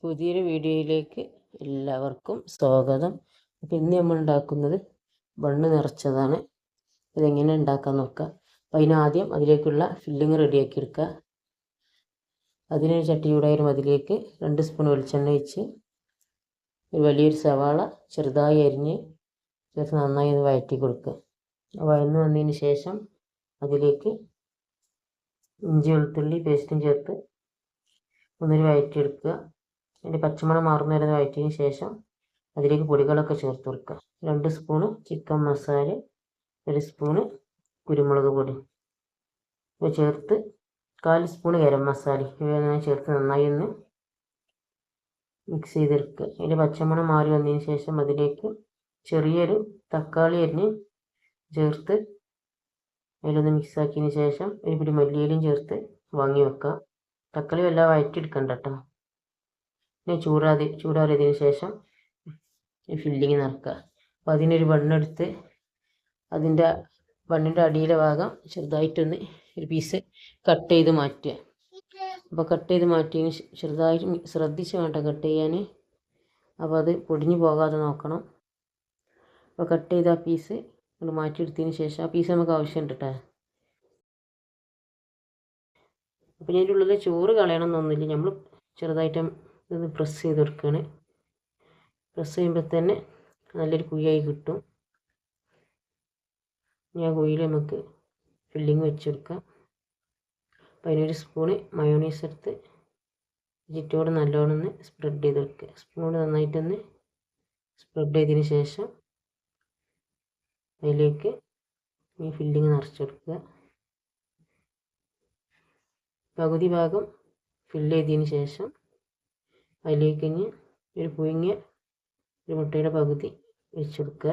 പുതിയൊരു വീഡിയോയിലേക്ക് എല്ലാവർക്കും സ്വാഗതം. അപ്പോൾ ഇന്ന് നമ്മൾ ഉണ്ടാക്കുന്നത് ബണ്ണ് നിറച്ചതാണ്. ഇതെങ്ങനെ ഉണ്ടാക്കാൻ നോക്കാം. അപ്പോൾ അതിനാദ്യം അതിലേക്കുള്ള ഫില്ലിങ് റെഡിയാക്കി എടുക്കുക. അതിനൊരു ചട്ടി ചൂടായാലും അതിലേക്ക് 2 സ്പൂൺ വെളിച്ചെണ്ണ ഒഴിച്ച് ഒരു വലിയൊരു സവാള ചെറുതായി അരിഞ്ഞ് ചേർത്ത് നന്നായി ഒന്ന് വഴറ്റി കൊടുക്കുക. വഴന്ന് വന്നതിന് ശേഷം അതിലേക്ക് ഇഞ്ചി വെളുത്തുള്ളി പേസ്റ്റും ചേർത്ത് ഒന്നൊരു വഴറ്റിയെടുക്കുക. അതിൻ്റെ പച്ചമണം മാറുന്ന വരെ വഴറ്റിയതിന് ശേഷം അതിലേക്ക് പൊടികളൊക്കെ ചേർത്ത് കൊടുക്കുക. 2 സ്പൂണ് ചിക്കൻ മസാല, 1 സ്പൂണ് കുരുമുളക് പൊടി ഇവ ചേർത്ത് 1/4 സ്പൂണ് ഗരം മസാല ഇവ ചേർത്ത് നന്നായി ഒന്ന് മിക്സ് ചെയ്തെടുക്കുക. അതിൻ്റെ പച്ചമണം മാറി വന്നതിന് ശേഷം അതിലേക്ക് ചെറിയൊരു തക്കാളി അരിഞ്ഞ് ചേർത്ത് അതിലൊന്ന് മിക്സാക്കിയതിന് ശേഷം ഒരു പിടി മല്ലിയിലയും ചേർത്ത് വാങ്ങി വെക്കുക. തക്കാളി എല്ലാം വഴറ്റിയെടുക്കണ്ട കേട്ടോ. പിന്നെ ചൂടാറിയതിന് ശേഷം ഫില്ലിങ് നിറക്കുക. അപ്പോൾ അതിനൊരു ബണ്ണെടുത്ത് അതിൻ്റെ ബണ്ണിൻ്റെ അടിയിലെ ഭാഗം ചെറുതായിട്ടൊന്ന് ഒരു പീസ് കട്ട് ചെയ്ത് മാറ്റുക. അപ്പോൾ കട്ട് ചെയ്ത് മാറ്റിയതിന് ചെറുതായിട്ട് ശ്രദ്ധിച്ച് വേണ്ട കട്ട് ചെയ്യാൻ. അപ്പോൾ അത് പൊടിഞ്ഞു പോകാതെ നോക്കണം. അപ്പോൾ കട്ട് ചെയ്ത ആ പീസ് നമ്മൾ മാറ്റിയെടുത്തതിന് ശേഷം ആ പീസ് നമുക്ക് ആവശ്യമുണ്ട് കേട്ടോ. അപ്പോൾ ഇതിൻ്റെ ഉള്ളിൽ ചോറ് കളയണമെന്നൊന്നുമില്ല. നമ്മൾ ചെറുതായിട്ട് ഇത് പ്രസ് ചെയ്ത് കൊടുക്കുകയാണ്. പ്രസ് ചെയ്യുമ്പോൾ തന്നെ നല്ലൊരു കുഴിയായി കിട്ടും. ഇനി ആ കുഴിയിൽ നമുക്ക് ഫില്ലിങ് വെച്ചെടുക്കാം. അപ്പോൾ അതിനൊരു സ്പൂണ് മയോണൈസ് എടുത്ത് ചുറ്റോട് നല്ലോണം ഒന്ന് സ്പ്രെഡ് ചെയ്ത് വെക്കുക. സ്പൂൺ നന്നായിട്ടൊന്ന് സ്പ്രെഡ് ചെയ്തതിന് ശേഷം അതിലേക്ക് ഈ ഫില്ലിങ് നിറച്ച് കൊടുക്കുക. പകുതി ഭാഗം ഫില്ല് ചെയ്തതിന് ശേഷം അതിലേക്ക് ഇനി ഒരു പുഴുങ്ങിയ ഒരു മുട്ടയുടെ പകുതി വെച്ചെടുക്കുക.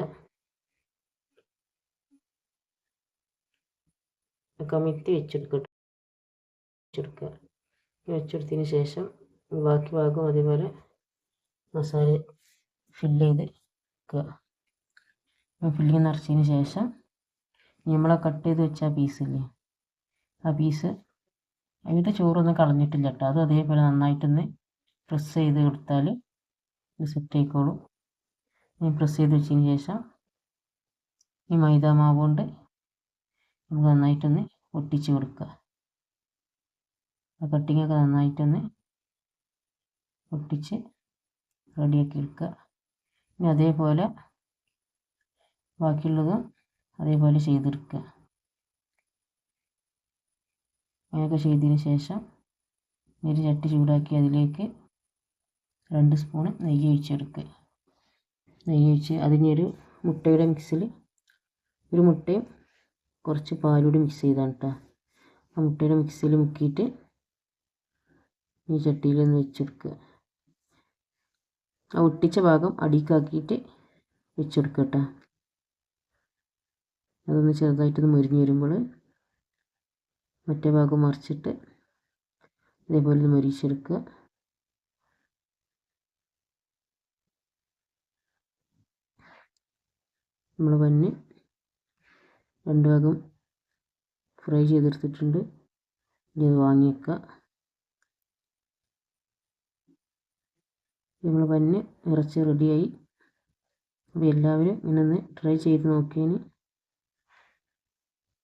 കമിഴ്ത്തി വെച്ചെടുത്തതിന് ശേഷം ബാക്കി ഭാഗം അതേപോലെ മസാല ഫില്ല് ചെയ്ത് വെക്കുക. ഫില്ലിങ് നിറച്ചതിന് ശേഷം നമ്മളെ കട്ട് ചെയ്ത് വെച്ച ആ പീസില്ലേ, ആ പീസ് അതിൻ്റെ ചോറൊന്നും കളഞ്ഞിട്ടില്ല കേട്ടോ. അത് അതേപോലെ നന്നായിട്ടൊന്ന് പ്രസ് ചെയ്ത് കൊടുത്താൽ ഇത് സെറ്റ് ആയിക്കോളും. പ്രസ് ചെയ്ത് വെച്ചതിന് ശേഷം ഈ മൈദ മാവ് കൊണ്ട് നമുക്ക് നന്നായിട്ടൊന്ന് ഒട്ടിച്ച് കൊടുക്കുക. ആ കട്ടിങ്ങൊക്കെ നന്നായിട്ടൊന്ന് ഒട്ടിച്ച് റെഡിയാക്കി എടുക്കുക. ഇനി അതേപോലെ ബാക്കിയുള്ളതും അതേപോലെ ചെയ്തെടുക്കുക. അങ്ങനെയൊക്കെ ചെയ്തതിന് ശേഷം ഒരു ചട്ടി ചൂടാക്കി അതിലേക്ക് 2 സ്പൂണ് നെയ്യ് ഒഴിച്ചെടുക്കുക. നെയ്യ് ഒഴിച്ച് അതിനൊരു മുട്ടയുടെ മിക്സിൽ ഒരു മുട്ടയും കുറച്ച് പാലൂടി മിക്സ് ചെയ്താണ് കേട്ടോ. ആ മുട്ടയുടെ മിക്സിയിൽ മുക്കിയിട്ട് ഈ ചട്ടിയിലൊന്ന് വെച്ചെടുക്കുക. ആ ഒട്ടിച്ച ഭാഗം അടിക്കാക്കിയിട്ട് വെച്ചെടുക്കുക കേട്ടോ. അതൊന്ന് ചെറുതായിട്ടൊന്ന് മുരിഞ്ഞ് വരുമ്പോൾ മറ്റേ ഭാഗം മറിച്ചിട്ട് അതേപോലെ ഒന്ന് മൊരിച്ചെടുക്കുക. നമ്മൾ ബണ്ണ് 2 ഭാഗം ഫ്രൈ ചെയ്തെടുത്തിട്ടുണ്ട്. ഇനി അത് വാങ്ങി വെക്കുക. നമ്മൾ ബണ്ണ് നിറച്ച് റെഡിയായി. അപ്പോൾ എല്ലാവരും ഇങ്ങനെ ഒന്ന് ട്രൈ ചെയ്ത് നോക്കിയതിന്